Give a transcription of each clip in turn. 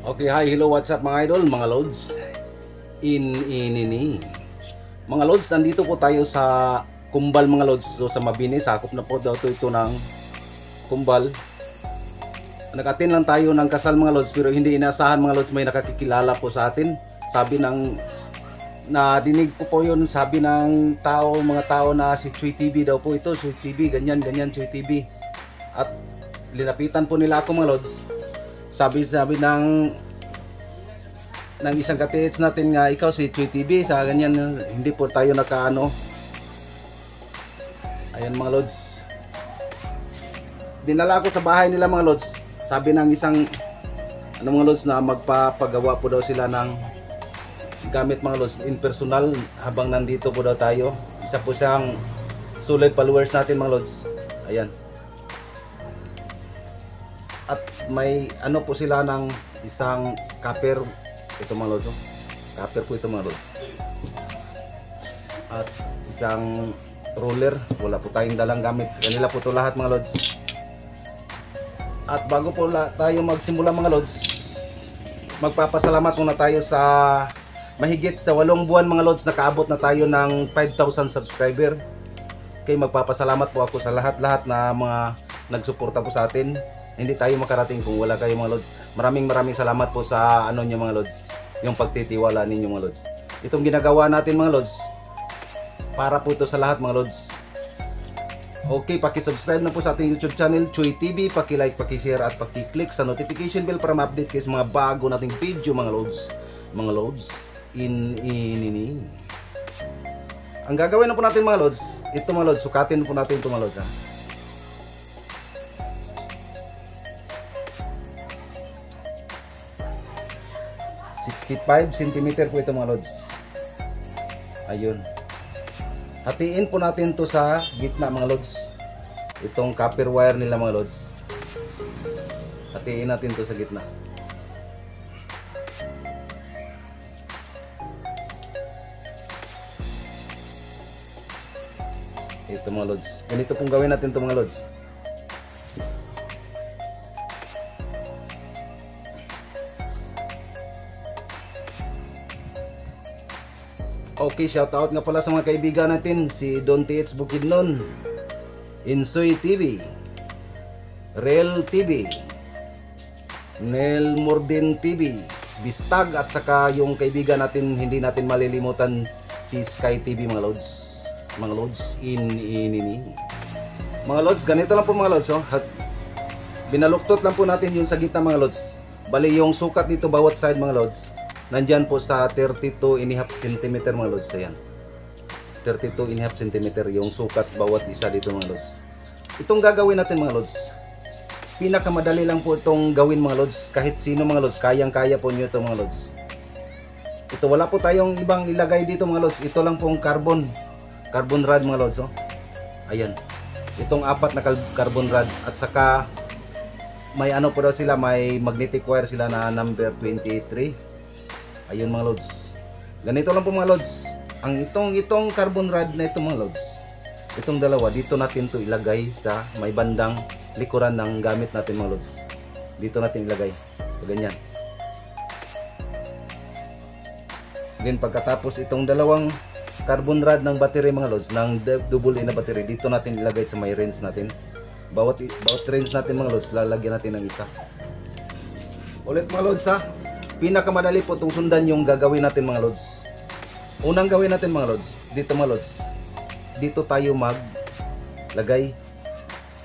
Okay, hi, hello, what's up mga idol, mga lods. Inini. Mga lods, nandito po tayo sa Kumbal mga lods. So sa Mabini, sakop na po daw ito ng Kumbal. Nag-attend lang tayo ng kasal mga lods, pero hindi inaasahan mga lods, may nakakikilala po sa atin. Sabi ng nadinig ko po yun, sabi ng mga tao na si Chuy TV daw po ito, Chuy TV, ganyan, Chuy TV. At linapitan po nila ako mga lods. Sabi ng isang katits natin nga, ikaw si Chuy TV, sa ganyan, hindi po tayo nakaano. Ayan mga lods, dinala ko sa bahay nila mga lods. Sabi ng isang mga lods na magpapagawa po daw sila ng gamit mga lods in personal habang nandito po daw tayo. Isa po siyang solid followers natin mga lods. Ayan. At may ano po sila ng isang copper, ito mga lods, copper po ito mga lods, at isang roller. Wala po tayong dalang gamit, kanila po ito lahat mga lods. At bago po tayo magsimula mga lods, magpapasalamat muna tayo sa mahigit sa 8 buwan mga lods, nakaabot na tayo ng 5,000 subscriber. Kaya magpapasalamat po ako sa lahat-lahat na mga nagsuporta po sa atin. Hindi tayo makarating kung wala kayo mga lods. Maraming salamat po sa ano nyo mga lods, yung pagtitiwala ninyo mga lods. Itong ginagawa natin mga lods, para po ito sa lahat mga lods. Okay, paki-subscribe na po sa ating YouTube channel Chuy TV, paki-like, paki-share at paki-click sa notification bell para ma-update kayo sa mga bago nating video mga lods. Mga lods, inini. Ang gagawin na po natin mga lods, ito mga lods, sukatin po natin ito mga lods ha. 65 cm po ito mga lods. Ayun. Hatiin po natin to sa gitna mga lods. Itong copper wire nila mga lods. Hatiin natin to sa gitna. Ito mga lods. Ganito pong gawin natin to mga lods. Okay, shoutout nga pala sa mga kaibigan natin, si Don TH Bukidnon, Insoy TV, Real TV, Nel Morden TV, Bistag, at saka yung kaibigan natin hindi natin malilimutan, si Sky TV mga lods. Mga lods, inini. Mga lods, ganito lang po mga lods, oh. Binaluktot lang po natin yung sa gitna mga lods. Bali yung sukat dito bawat side mga lods, nandyan po sa 32.5 cm mga lods. Ayan, 32.5 cm yung sukat bawat isa dito mga lods. Itong gagawin natin mga lods, pinakamadali lang po itong gawin mga lods. Kahit sino mga lods, kayang-kaya po nyo ito mga lods. Ito, wala po tayong ibang ilagay dito mga lods. Ito lang pong carbon rod mga lods, oh. Ayan, itong 4 na carbon rod, at saka may ano po daw sila, may magnetic wire sila na number 23. Ayun mga lods. Ganito lang po mga lods. Ang itong carbon rod na ito mga lods, itong dalawa, dito natin to ilagay sa may bandang likuran ng gamit natin mga lods. Dito natin ilagay. Ganyan. Then pagkatapos itong dalawang carbon rod ng battery mga lods, ng double A na battery, dito natin ilagay sa may range natin. Bawat range natin mga lods, lalagyan natin ng isa. Ulit mga lods ha. Pinakamadali po itong sundan yung gagawin natin mga lods. Unang gawin natin mga lods, dito mga lods, dito tayo maglagay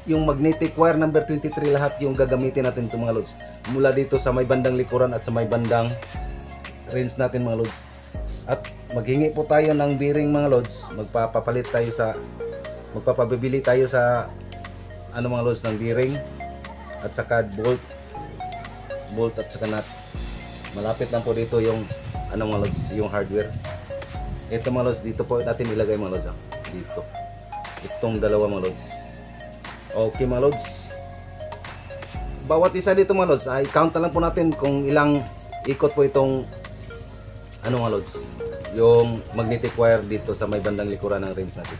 yung magnetic wire number 23, lahat yung gagamitin natin ito mga lods. Mula dito sa may bandang likuran at sa may bandang range natin mga lods. At maghingi po tayo ng bearing mga lods. Magpapabili tayo sa ano mga lods, ng bearing at saka bolt at saka nut. Malapit lang po dito yung ano mga lods, yung hardware. Ito mga lods, dito po natin ilagay mga lods, dito. Itong dalawa mga lods. Okay mga lods, bawat isa dito mga lods, ay count na lang po natin kung ilang ikot po itong ano mga lods, yung magnetic wire dito sa may bandang likuran ng range natin.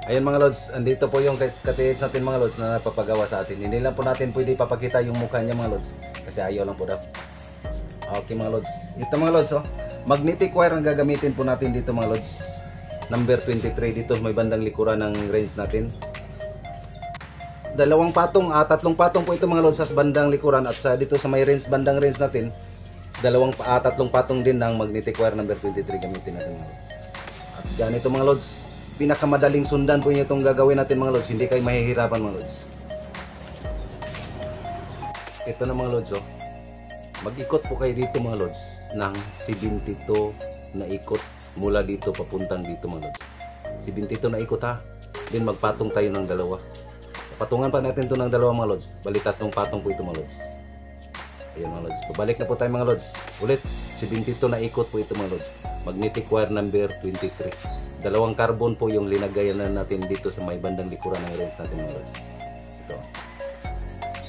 Ayun mga lods, andito po yung katihits natin mga lods na napapagawa sa atin. Hindi lang po natin pwede ipapakita yung mukha niya mga lods kasi ayaw lang po daw. Okay mga lods, ito mga lods oh, magnetic wire ang gagamitin po natin dito mga lods. Number 23 dito may bandang likuran ng range natin. Tatlong patong po ito mga lods sa bandang likuran at sa dito sa may range, bandang range natin, tatlong patong din ng magnetic wire number 23 gamitin natin mga lods. At ganito mga lods, pinakamadaling sundan po niyo itong gagawin natin mga lods, hindi kayo mahihirapan mga lods. Ito na mga lods oh, mag-ikot po kayo dito mga lods ng 72 na ikot mula dito papuntang dito mga lods. 72 na ikot ha, then magpatong tayo ng dalawa. Patungan pa natin ito ng dalawa mga lods. Bali tatlong patong po ito mga lods. Ayan mga lods. Pabalik na po tayo mga lods. Ulit, 72 na ikot po ito mga lods. Magnetic wire number 23. Dalawang carbon po yung linagayan na natin dito sa may bandang likuran ng range natin mga lods. Ito.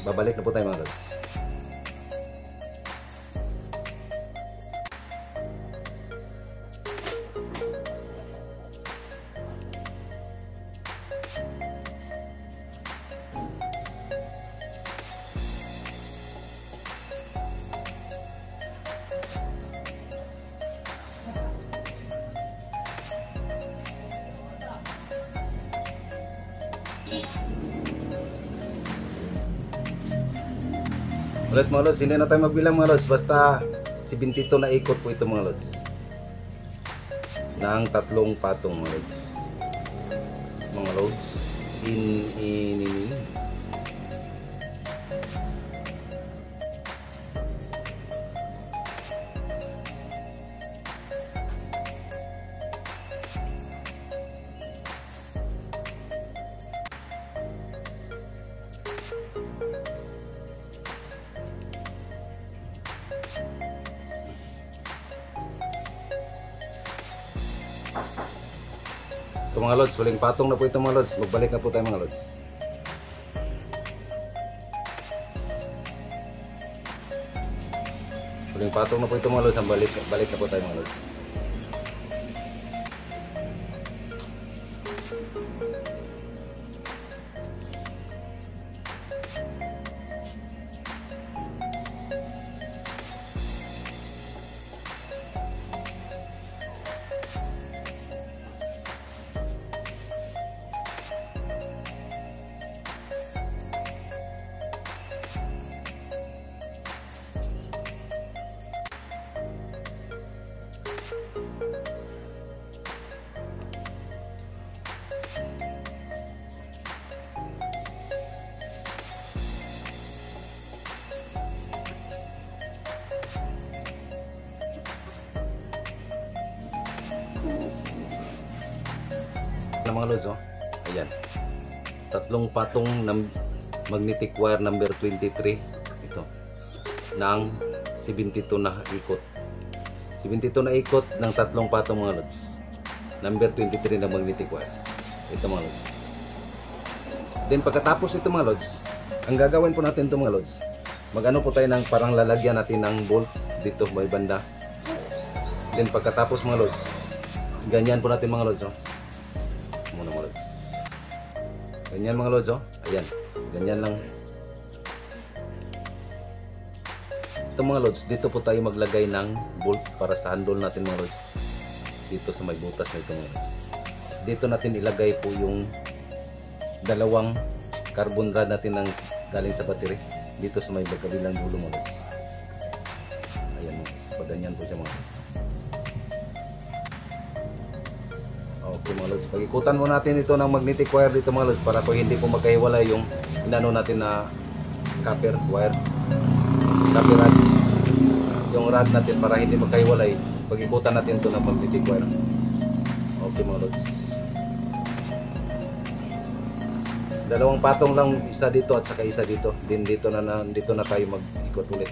Babalik na po tayo mga lods. Ulit mga lods, hindi na tayo magbilang mga lods, basta 72 na ikot po ito mga lods ng tatlong patong mga lods in. Ito mga lods, huling patong na po ito mga lods. Magbalik na po tayo mga lods. Huling patong na po ito mga lods. Balik na po tayo mga lods. Mga lods oh. Ayan. Tatlong patong ng magnetic wire number 23 ito ng 72 na ikot. 72 na ikot ng tatlong patong mga lods. Number 23 na magnetic wire. Ito mga lods. Then pagkatapos ito mga lods, ang gagawin po natin ito mga lods, magano po tayo ng parang lalagyan natin ng bolt dito may banda. Then pagkatapos mga lods, ganyan po natin mga lods oh. Muna mga lods. Ganyan mga lods oh. Ayan. Ganyan lang. Ito mga lods, dito po tayo maglagay ng bolt para sa handle natin mga lods. Dito sa may butas na ito mga lods. Dito natin ilagay po yung dalawang carbon rod natin ng galing sa battery. Dito sa may kabilang dulo mga lods. Ayan mga lods. Paganyan po siya mga lods. Okay mga lods, pag-ikutan mo natin ito ng magnetic wire dito mga lods para po hindi po magkahiwalay yung inano natin na copper wire, copper rod, yung rod natin para hindi magkahiwalay. Pag-ikutan natin ito ng magnetic wire. Okay mga lods, dalawang patong lang, isa dito at saka isa dito. Din dito na tayo mag-ikot ulit.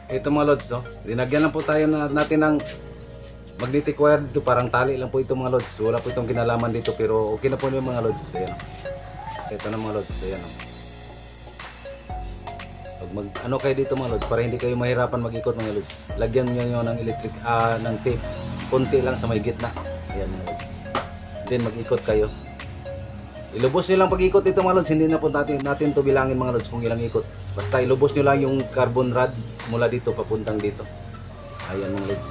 Ito mga lods oh, linagyan lang po tayo natin ng magnetic wire dito, parang tali lang po ito mga lods. Wala po itong kinalaman dito pero okay na po yung mga lods. Ayan. Ito na mga lods. Ayan. Pag ano kayo dito mga lods, para hindi kayo mahirapan mag-ikot mga lods, lagyan nyo ng electric, ng tape. Konti lang sa may gitna. Ayan mga lods. Then mag-ikot kayo. Ilubos nyo lang pag-ikot ito mga lods. Hindi na po natin to bilangin mga lods kung ilang ikot. Basta ilubos nyo lang yung carbon rod mula dito papuntang dito. Ayan mga lods.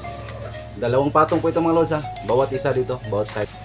Dalawang patong po ito mga lods ha. Bawat isa dito, bawat side.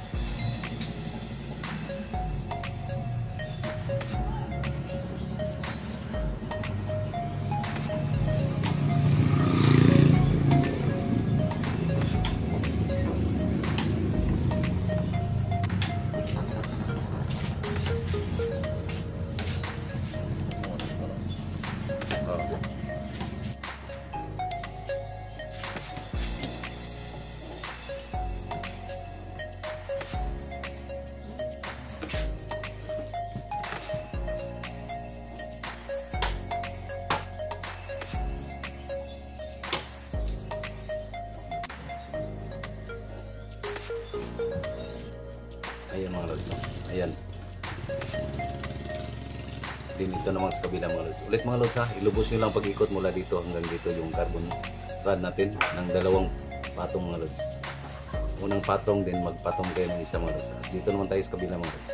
Ayan mga lods. Ayan. Din ito naman sa kabila mga lods. Ulit mga lods ha. Ilubos nyo lang pag-ikot mula dito hanggang dito yung carbon rod natin ng dalawang patong mga lods. Unang patong din magpatong kayo ng isa mga lods. Dito naman tayo sa kabila mga lods.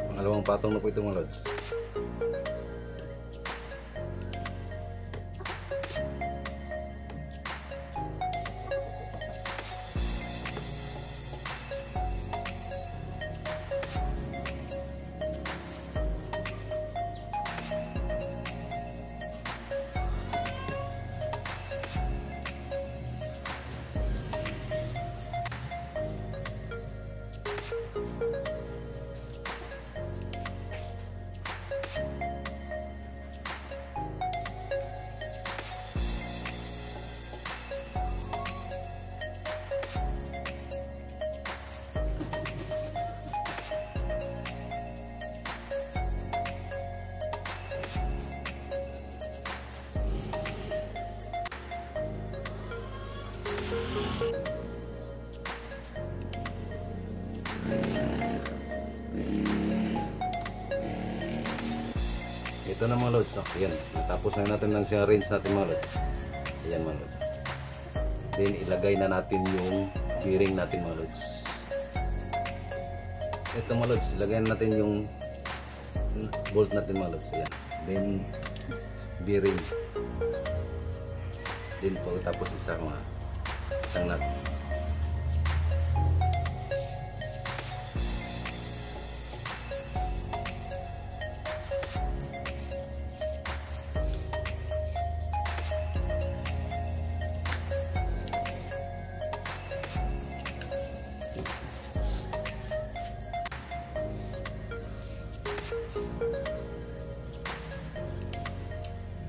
Pangalawang patong na po ito mga lods. Ito na mga lods. Ayan. Tapos na natin lang siya range natin mga lods. Ayan mga lods. Then ilagay na natin yung bearing natin mga lods. Ito mga lods. Ilagay na natin yung bolt natin mga lods. Ayan. Then bearing. Then pagkatapos isang nut.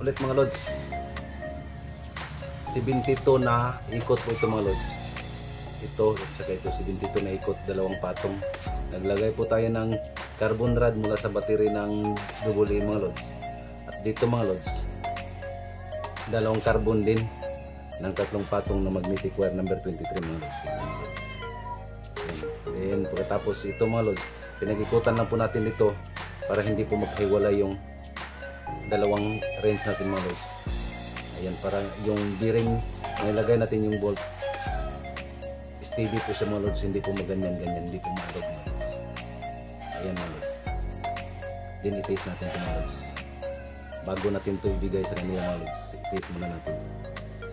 Ulit mga lods. 72 na ikot po ito mga lods. Ito at saka ito 72 na ikot, dalawang patong. Naglagay po tayo ng carbon rod mula sa battery ng AA mga lods. At dito mga lods, dalawang carbon din ng tatlong patong na magnetic wire number 23 mga lods. Then pagkatapos ito mga lods, pinag-ikutan lang po natin ito para hindi po maghiwalay yung dalawang range natin mga lods. Ayan, para yung bearing na ilagay natin yung bolt steady po sa mga lods, hindi po maganyan-ganyan, hindi po maarog mga lods. Ayan mga lods. Then i-taste natin ito mga lods. Bago natin ito ibigay sa kanila mga lods, i-taste muna natin.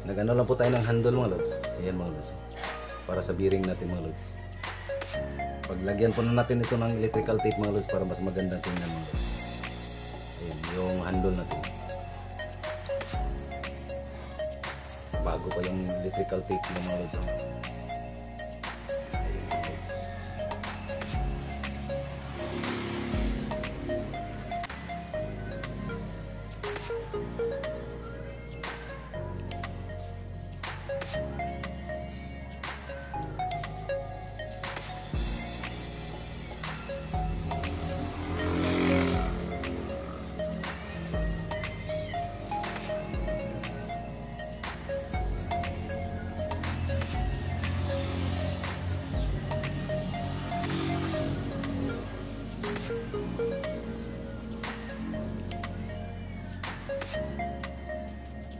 Nag-ano lang po tayo ng handle mga lods. Ayan mga lods. Para sa bearing natin mga lods. Paglagyan po na natin ito ng electrical tape mga lods para mas magandang tingnan mga lods. Ayan, yung handle natin. Bago pa yung electrical tape ng mga lods.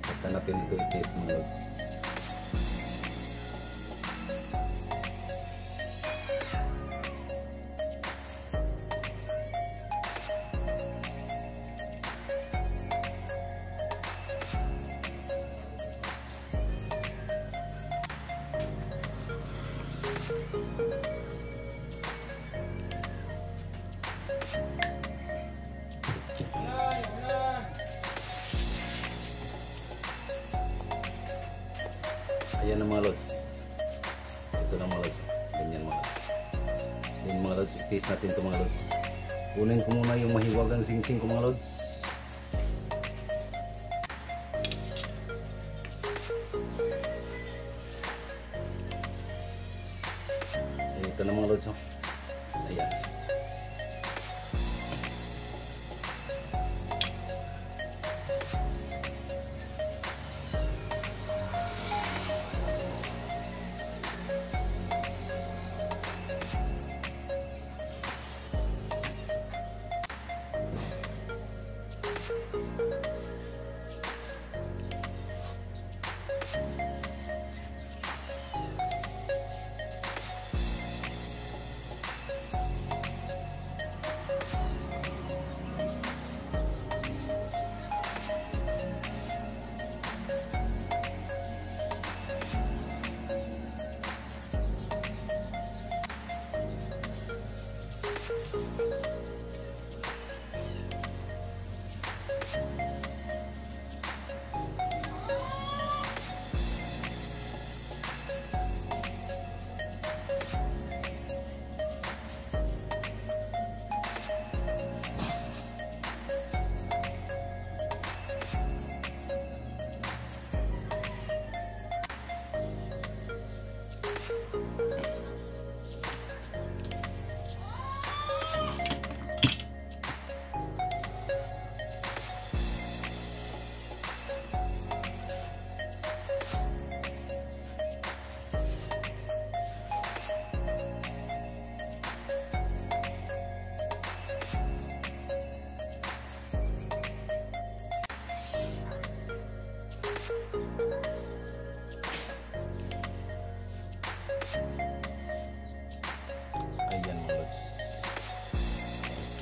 Saka natin ito i-test mga lods. Ayan ang mga lods. Ito na mga lods. Ganyan mga lods. Then mga lods, i-taste natin ito mga lods. Kunin ko muna yung mahiwagang sing-sing ko mga lods. Ito na mga lods. Oh. Ayan.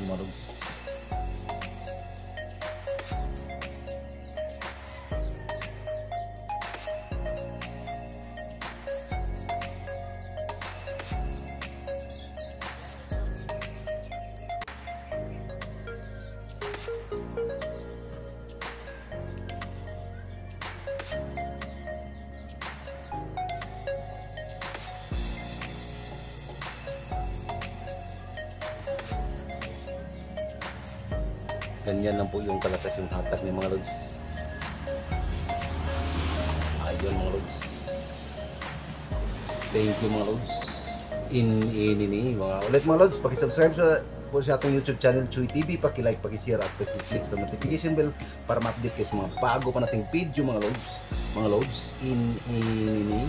Models. Ganyan lang po yung kalakas yung hatak ng mga lods. Ayan Yun mga lods. Thank you mga lods. Ini mga ulit mga lods, paki-subscribe sa atong YouTube channel Chuy TV, paki-like, paki-share at paki-click sa notification bell para ma-update kayo sa mga bago pa nating video mga lods. Mga lods, ini